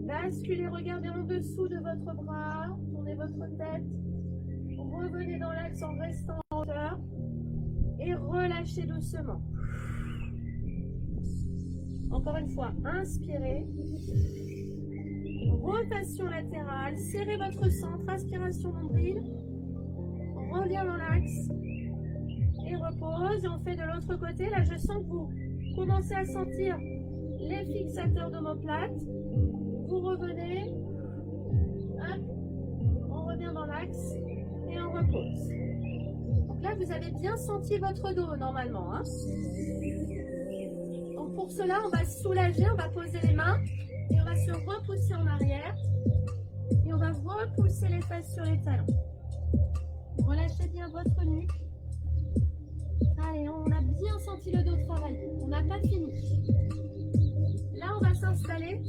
Basculez, regardez en dessous de votre bras. Tournez votre tête. Revenez dans l'axe en restant en hauteur. Et relâchez doucement. Encore une fois, inspirez. Rotation latérale. Serrez votre centre. Inspiration nombril. On revient dans l'axe. Et repose. Et on fait de l'autre côté. Là, je sens que vous commencez à sentir les fixateurs d'omoplate. Vous revenez. Hop. On revient dans l'axe. Et on repose. Donc là, vous avez bien senti votre dos normalement. Hein. Donc pour cela, on va soulager, on va poser les mains et on va se repousser en arrière. Et on va repousser les fesses sur les talons. Relâchez bien votre nuque. Allez, on a bien senti le dos travailler. On n'a pas fini. Là, on va s'installer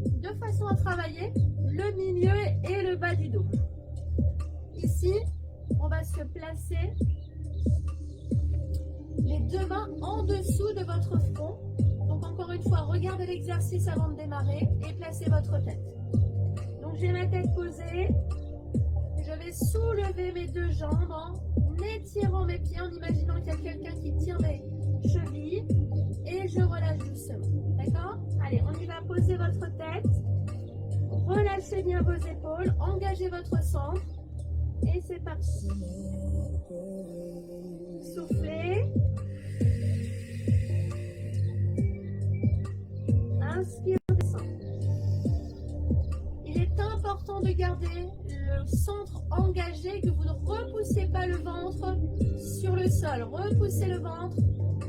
de façon à travailler le milieu et le bas du dos. Ici, on va se placer les deux mains en dessous de votre front. Donc encore une fois, regardez l'exercice avant de démarrer et placez votre tête. Donc j'ai ma tête posée. Je vais soulever mes deux jambes en étirant mes pieds, en imaginant qu'il y a quelqu'un qui tire mes chevilles. Et je relâche doucement. D'accord? Allez, on y va. Posez votre tête. Relâchez bien vos épaules. Engagez votre centre. Et c'est parti. Soufflez. Inspire, descend. Il est important de garder le centre engagé, que vous ne repoussez pas le ventre sur le sol. Repoussez le ventre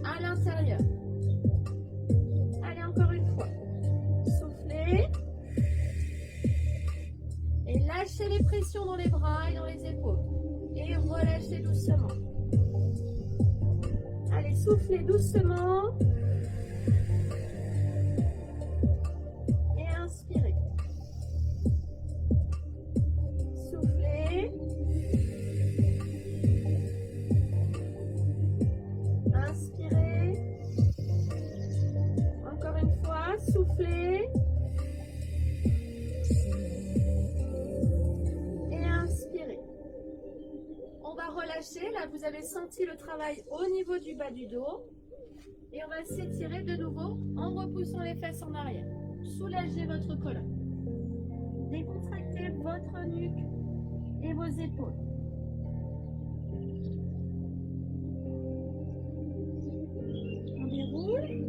à l'intérieur. Allez, encore une fois. Soufflez. Et lâchez les pressions dans les bras et dans les épaules. Et relâchez doucement. Allez, soufflez doucement. soufflez. Et inspirez. On va relâcher. Là, vous avez senti le travail au niveau du bas du dos. Et on va s'étirer de nouveau en repoussant les fesses en arrière. Soulagez votre colonne. Décontractez votre nuque et vos épaules. On déroule.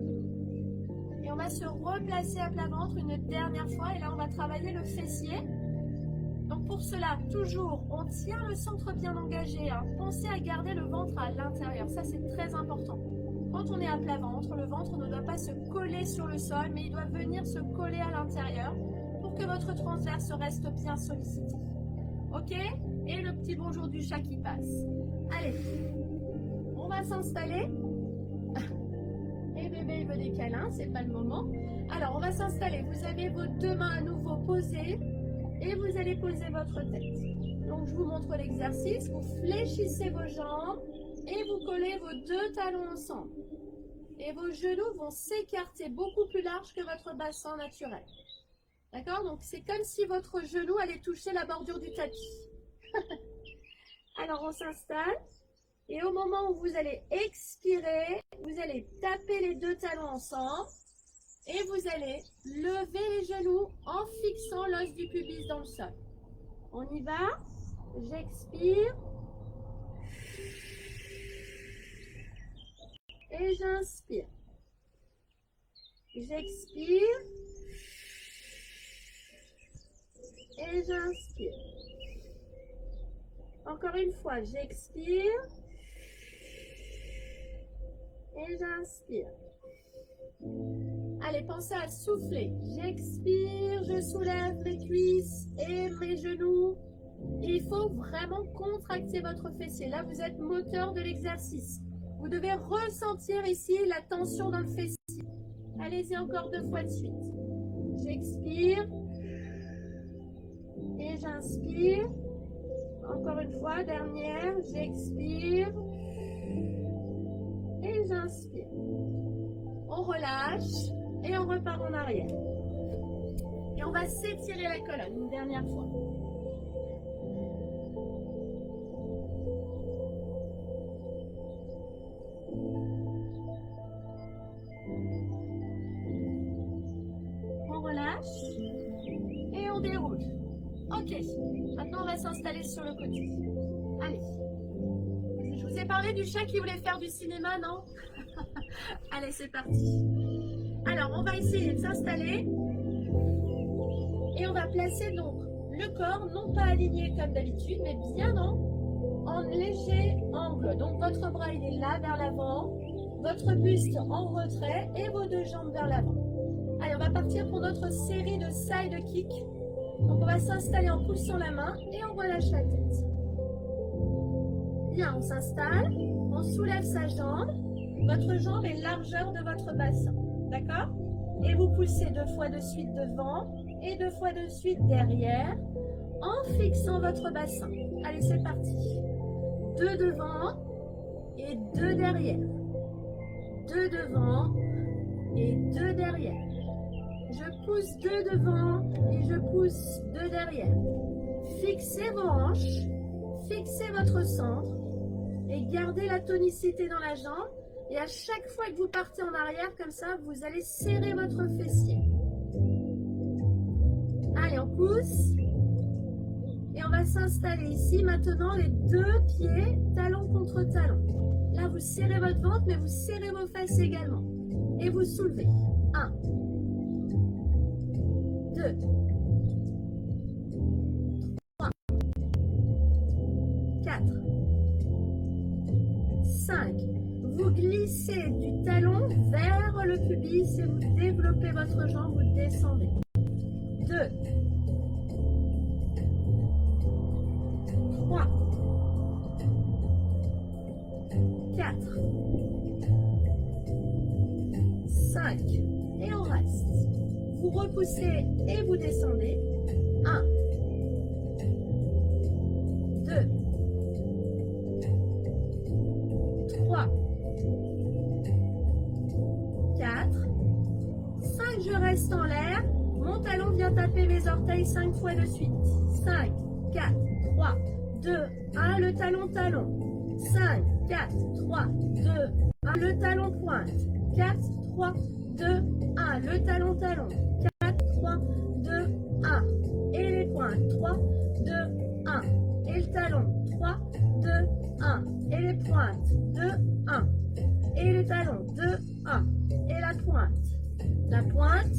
Et on va se replacer à plat ventre une dernière fois. Et là, on va travailler le fessier. Donc pour cela, toujours, on tient le centre bien engagé. Hein. Pensez à garder le ventre à l'intérieur. Ça, c'est très important. Quand on est à plat ventre, le ventre ne doit pas se coller sur le sol, mais il doit venir se coller à l'intérieur pour que votre transverse reste bien sollicité. Ok? Et le petit bonjour du chat qui passe. Allez, on va s'installer. Et bébé, il veut des câlins, c'est pas le moment. Alors, on va s'installer. Vous avez vos deux mains à nouveau posées et vous allez poser votre tête. Donc, je vous montre l'exercice. Vous fléchissez vos jambes. Et vous collez vos deux talons ensemble. Et vos genoux vont s'écarter beaucoup plus large que votre bassin naturel. D'accord? Donc, c'est comme si votre genou allait toucher la bordure du tapis. Alors, on s'installe. Et au moment où vous allez expirer, vous allez taper les deux talons ensemble. Et vous allez lever les genoux en fixant l'os du pubis dans le sol. On y va. J'expire. Et j'inspire. J'expire. Et j'inspire. Encore une fois, j'expire. Et j'inspire. Allez, pensez à souffler. J'expire, je soulève mes cuisses et mes genoux. Et il faut vraiment contracter votre fessier. Là, vous êtes moteur de l'exercice. Vous devez ressentir ici la tension dans le fessier. Allez-y encore 2 fois de suite. J'expire. Et j'inspire. Encore une fois, dernière. J'expire. Et j'inspire. On relâche. Et on repart en arrière. Et on va s'étirer la colonne une dernière fois. Et on déroule. Ok, maintenant on va s'installer sur le côté. Allez. Je vous ai parlé du chat qui voulait faire du cinéma, non? Allez, c'est parti. Alors, on va essayer de s'installer. Et on va placer donc le corps, non pas aligné comme d'habitude, mais bien en léger angle. Donc, votre bras, il est là, vers l'avant. Votre buste en retrait et vos deux jambes vers l'avant. Allez, on va partir pour notre série de side kick. Donc, on va s'installer en poussant la main et on relâche la tête. Bien, on s'installe, on soulève sa jambe. Votre jambe est largeur de votre bassin. D'accord? Et vous poussez 2 fois de suite devant et 2 fois de suite derrière en fixant votre bassin. Allez, c'est parti. 2 devant et 2 derrière. 2 devant et 2 derrière. Je pousse 2 devant et je pousse 2 derrière. Fixez vos hanches, fixez votre centre et gardez la tonicité dans la jambe. Et à chaque fois que vous partez en arrière, comme ça, vous allez serrer votre fessier. Allez, on pousse. Et on va s'installer ici. Maintenant, les 2 pieds, talon contre talon. Là, vous serrez votre ventre, mais vous serrez vos fesses également. Et vous soulevez. 1, 2, 3, 4, 5. Vous glissez du talon vers le pubis et vous développez votre jambe, vous descendez. 2, 3, 4, 5. Et on reste. Vous repoussez et vous descendez. 1, 2, 3, 4, 5, je reste en talon vient taper mes orteils 5 fois de suite. 5, 4, 3, 2, 1, le talon, talon. 5, 4, 3, 2, 1, le talon pointe. 4, 3, 2, 1, le talon, talon. 4, 3, 2, 1. Et les pointes. 3, 2, 1. Et le talon. 3, 2, 1. Et les pointes. 2, 1. Et les talons. 2, 1. Et la pointe. La pointe.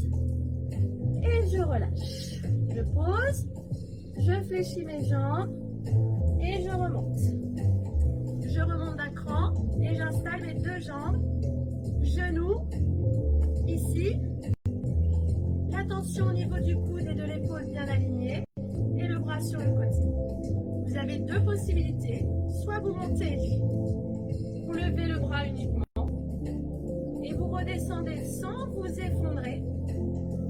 Et je relâche. Je pose. Je fléchis mes jambes. Et je remonte. Je remonte d'un cran. Et j'installe mes deux jambes. Genoux. Ici. La tension au niveau du coude et de l'épaule bien alignée. Et le bras sur le côté. Vous avez deux possibilités. Soit vous montez, vous levez le bras uniquement. Et vous redescendez sans vous effondrer.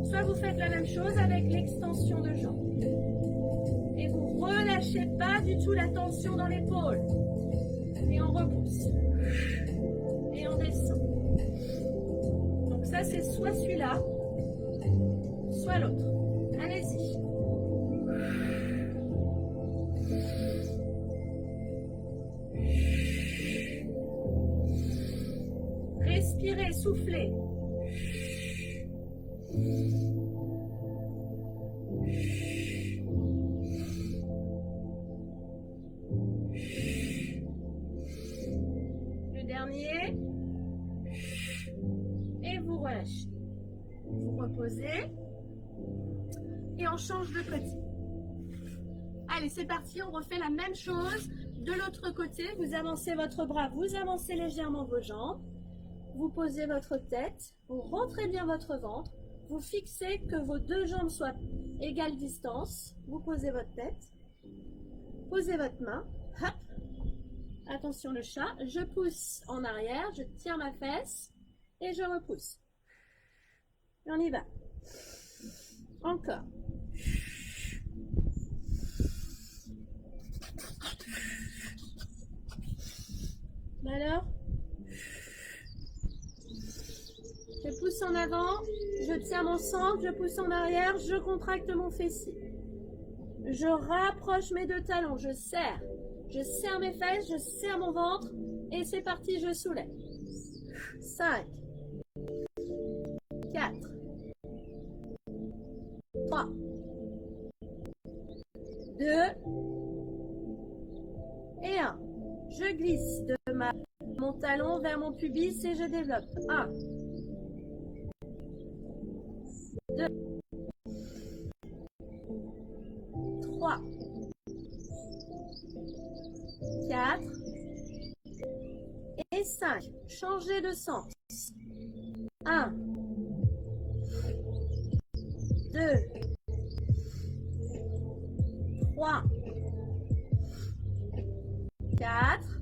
Soit vous faites la même chose avec l'extension de jambes. Et vous relâchez pas du tout la tension dans l'épaule. Et on repousse. Et on descend. Donc ça c'est soit celui-là, soit l'autre. Allez-y. Respirez, soufflez. Le dernier. Et vous relâchez. Vous reposez. Et on change de côté. Allez, c'est parti, on refait la même chose. De l'autre côté, vous avancez votre bras, vous avancez légèrement vos jambes. Vous posez votre tête, vous rentrez bien votre ventre. Vous fixez que vos deux jambes soient égale distance. Vous posez votre tête. Posez votre main. Hop. Attention le chat. Je pousse en arrière, je tiens ma fesse et je repousse. Et on y va. Encore. Alors, je pousse en avant, je tiens mon centre, je pousse en arrière, je contracte mon fessier. Je rapproche mes deux talons, je serre mes fesses, je serre mon ventre et c'est parti, je soulève. 5, 4, 3, 2 et 1. Je glisse de mon talon vers mon pubis et je développe. 1, 2, 3, 4 et 5. Changez de sens. 1, 2, 3, 4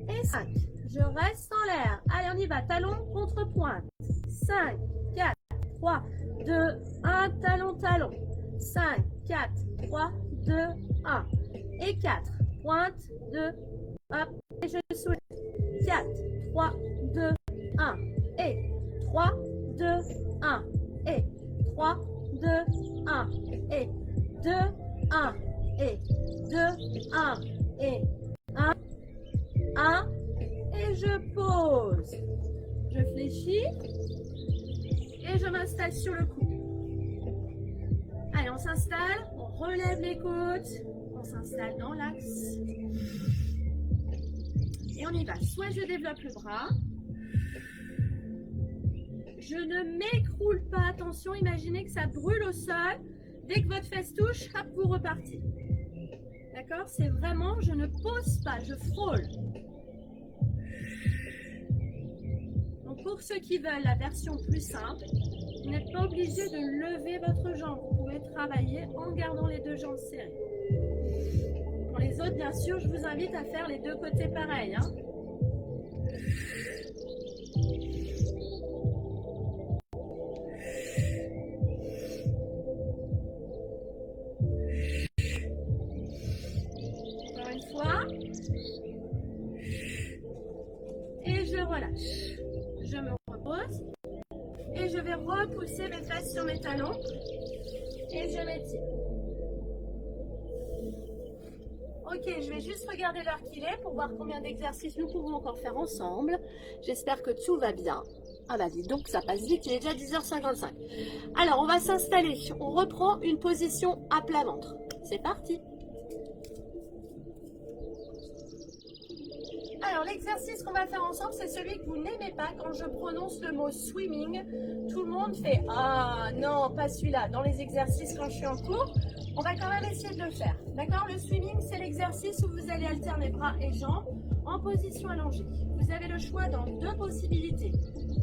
et 5. Je reste en l'air. Allez, on y va. Talon contre pointe. 5, 4, 3, 2, 1. Talon, talon. 5, 4, 3, 2, 1. Et 4. Pointe, 2, hop. Et je soulève. 4, 3, 2, 1. Et 3, 2, 1. Et 3, 2, 1. Et 2, 1. Et 2, 1. Et 1. 1. Et je pose. Je fléchis. Et je m'installe sur le cou. Allez, on s'installe. On relève les côtes. On s'installe dans l'axe. Et on y va. Soit je développe le bras. Je ne m'écroule pas. Attention, imaginez que ça brûle au sol. Dès que votre fesse touche, hop, vous repartez. D'accord? C'est vraiment, je ne pose pas, je frôle. Donc pour ceux qui veulent la version plus simple, vous n'êtes pas obligé de lever votre jambe. Vous pouvez travailler en gardant les deux jambes serrées. Pour les autres, bien sûr, je vous invite à faire les deux côtés pareils. Hein. Encore une fois. Et je relâche. Je me repose. Et je vais repousser mes fesses sur mes talons. Et je m'étire. Ok, je vais juste regarder l'heure qu'il est pour voir combien d'exercices nous pouvons encore faire ensemble. J'espère que tout va bien. Ah bah dis donc, ça passe vite, il est déjà 10h55. Alors, on va s'installer. On reprend une position à plat ventre. C'est parti. Alors, l'exercice qu'on va faire ensemble, c'est celui que vous n'aimez pas. Quand je prononce le mot swimming, tout le monde fait « Ah non, pas celui-là ». Dans les exercices, quand je suis en cours, on va quand même essayer de le faire. D'accord? Le swimming, c'est l'exercice où vous allez alterner bras et jambes en position allongée. Vous avez le choix dans deux possibilités.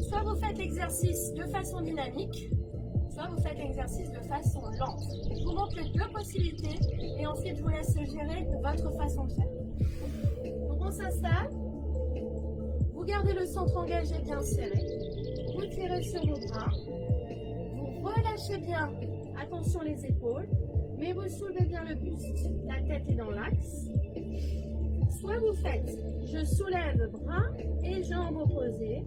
Soit vous faites l'exercice de façon dynamique, soit vous faites l'exercice de façon lente. Je vous montre les deux possibilités et ensuite je vous laisse gérer votre façon de faire. Donc on s'installe, vous gardez le centre engagé bien serré, vous tirez sur vos bras, vous relâchez bien, attention les épaules, mais vous soulevez bien le buste, la tête est dans l'axe. Soit vous faites, je soulève bras et jambes opposées,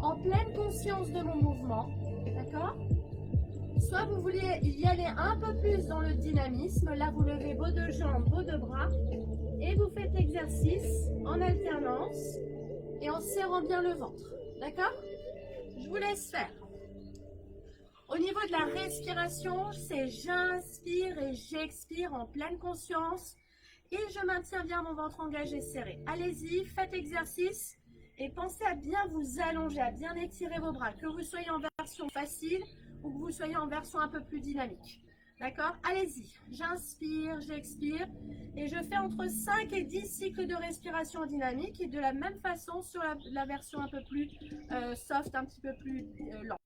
en pleine conscience de mon mouvement, d'accord? Soit vous voulez y aller un peu plus dans le dynamisme, là vous levez vos deux jambes, vos deux bras, et vous faites l'exercice en alternance et en serrant bien le ventre, d'accord? Je vous laisse faire. Au niveau de la respiration, c'est j'inspire et j'expire en pleine conscience et je maintiens bien mon ventre engagé serré. Allez-y, faites exercice et pensez à bien vous allonger, à bien étirer vos bras, que vous soyez en version facile ou que vous soyez en version un peu plus dynamique. D'accord? Allez-y, j'inspire, j'expire et je fais entre 5 et 10 cycles de respiration dynamique et de la même façon sur la version un peu plus soft, un petit peu plus lente.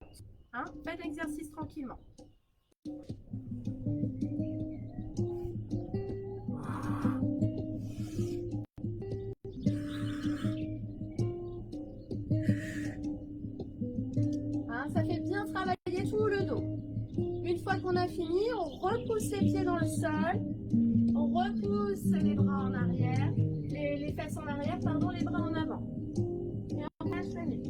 Hein? Faites l'exercice tranquillement. Hein, ça fait bien travailler tout le dos. Une fois qu'on a fini, on repousse les pieds dans le sol, on repousse les bras en arrière, les fesses en arrière, pardon, les bras en avant. Et on lâche la nuque.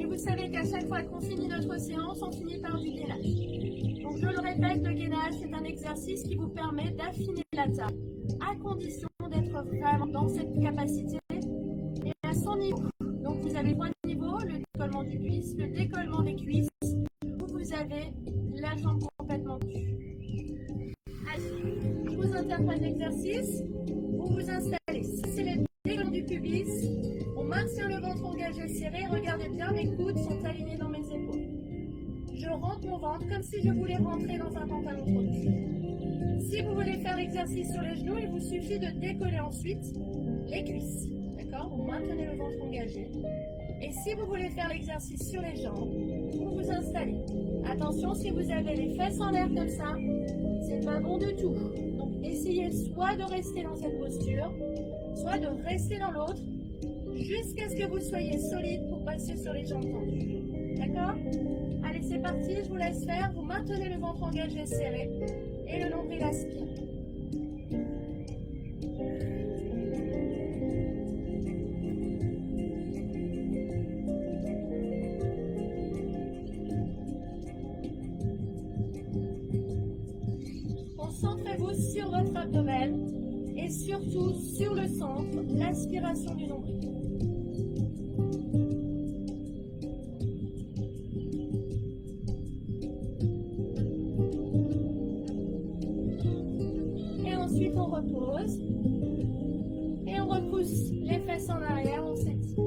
Vous savez qu'à chaque fois qu'on finit notre séance, on finit par du gainage. Donc je le répète, le gainage, c'est un exercice qui vous permet d'affiner la taille, à condition d'être vraiment dans cette capacité et à son niveau. Donc vous avez trois niveaux, le décollement du cuisse, le décollement des cuisses, où vous avez la jambe complètement tue. Allez, je vous interprète l'exercice, vous vous installez, c'est le décollement du pubis. On maintient le ventre engagé serré. Regardez bien, mes coudes sont alignés dans mes épaules. Je rentre mon ventre comme si je voulais rentrer dans un pantalon trop petit. Si vous voulez faire l'exercice sur les genoux, il vous suffit de décoller ensuite les cuisses. D'accord? Vous maintenez le ventre engagé. Et si vous voulez faire l'exercice sur les jambes, vous vous installez. Attention, si vous avez les fesses en l'air comme ça, c'est pas bon du tout. Donc essayez soit de rester dans cette posture, soit de rester dans l'autre, jusqu'à ce que vous soyez solide pour passer sur les jambes tendues. D'accord? Allez, c'est parti, je vous laisse faire. Vous maintenez le ventre engagé serré et le nombril aspire. Concentrez-vous sur votre abdomen et surtout sur le centre, l'aspiration du nombril. Et ensuite on repose et on repousse les fesses en arrière, on s'étire.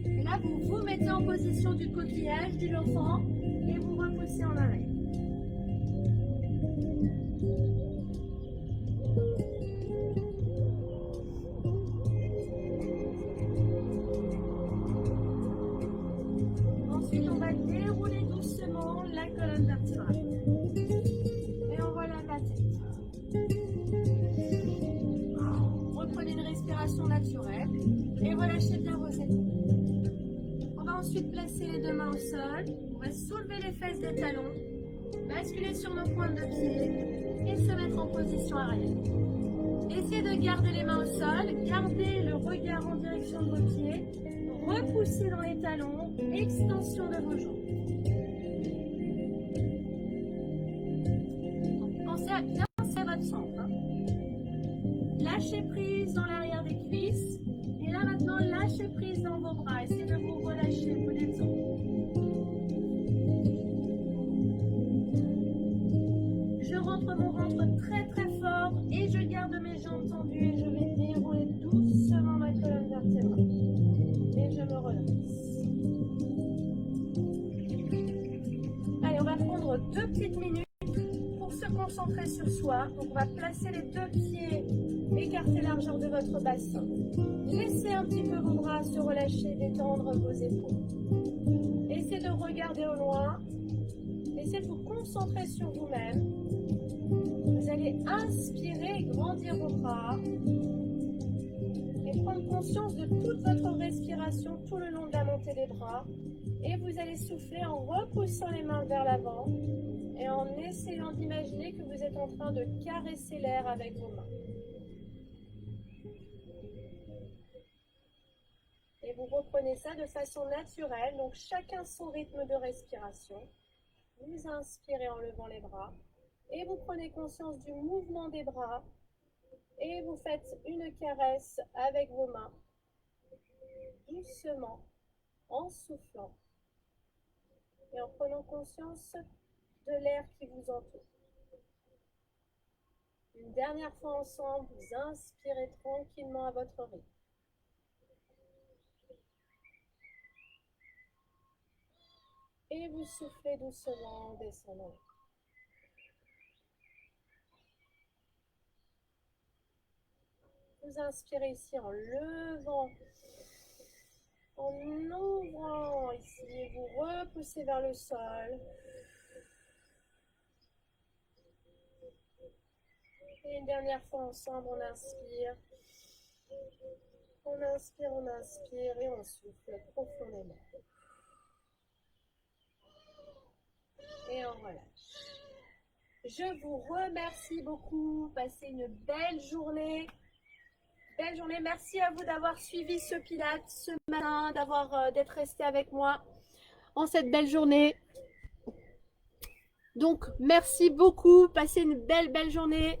Et là vous vous mettez en position du coquillage, du dauphin et vous repoussez en arrière. Ensuite, on va dérouler doucement la colonne vertébrale. Et on relève la tête. Reprenez une respiration naturelle et relâchez bien vos épaules. On va ensuite placer les deux mains au sol. On va soulever les fesses des talons, basculer sur nos pointes de pied et se mettre en position arrière. Essayez de garder les mains au sol, gardez le regard en direction de vos pieds, repoussez dans les talons, extension de vos jambes. Pensez à bien serrer votre centre. Lâchez prise dans l'arrière des cuisses. Et là maintenant, lâchez prise dans vos bras. Essayez de vous relâcher, vous détendre. Je rentre mon ventre très très fort et je garde mes jambes tendues et je vais dérouler doucement ma colonne vertébrale. Et je me relaxe. Allez, on va prendre 2 petites minutes pour se concentrer sur soi. Donc on va placer les 2 pieds, écarter largeur de votre bassin. Laissez un petit peu vos bras se relâcher, détendre vos épaules. Essayez de regarder au loin. Essayez de vous concentrer sur vous-même. Vous allez inspirer, grandir vos bras et prendre conscience de toute votre respiration tout le long de la montée des bras. Et vous allez souffler en repoussant les mains vers l'avant et en essayant d'imaginer que vous êtes en train de caresser l'air avec vos mains. Et vous reprenez ça de façon naturelle, donc chacun son rythme de respiration. Vous inspirez en levant les bras et vous prenez conscience du mouvement des bras et vous faites une caresse avec vos mains, doucement, en soufflant et en prenant conscience de l'air qui vous entoure. Une dernière fois ensemble, vous inspirez tranquillement à votre rythme. Et vous soufflez doucement en descendant. Vous inspirez ici en levant, en ouvrant ici, vous repoussez vers le sol. Et une dernière fois ensemble, on inspire. On inspire et on souffle profondément. Et on relâche. Je vous remercie beaucoup. Passez une belle journée. Belle journée. Merci à vous d'avoir suivi ce Pilates ce matin, d'être resté avec moi en cette belle journée. Donc, merci beaucoup. Passez une belle journée.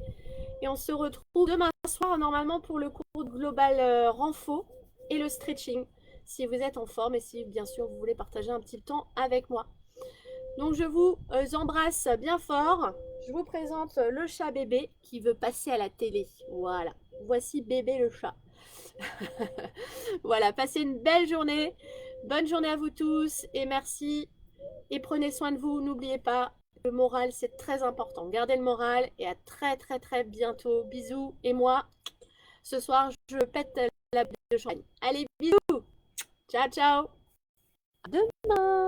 Et on se retrouve demain soir, normalement, pour le cours global renfo et le stretching. Si vous êtes en forme et si, bien sûr, vous voulez partager un petit temps avec moi. Donc, je vous embrasse bien fort. Je vous présente le chat bébé qui veut passer à la télé. Voilà. Voici bébé le chat. Voilà. Passez une belle journée. Bonne journée à vous tous. Et merci. Et prenez soin de vous. N'oubliez pas, le moral, c'est très important. Gardez le moral et à très bientôt. Bisous. Et moi, ce soir, je pète la bouteille de champagne. Allez, bisous. Ciao. À demain.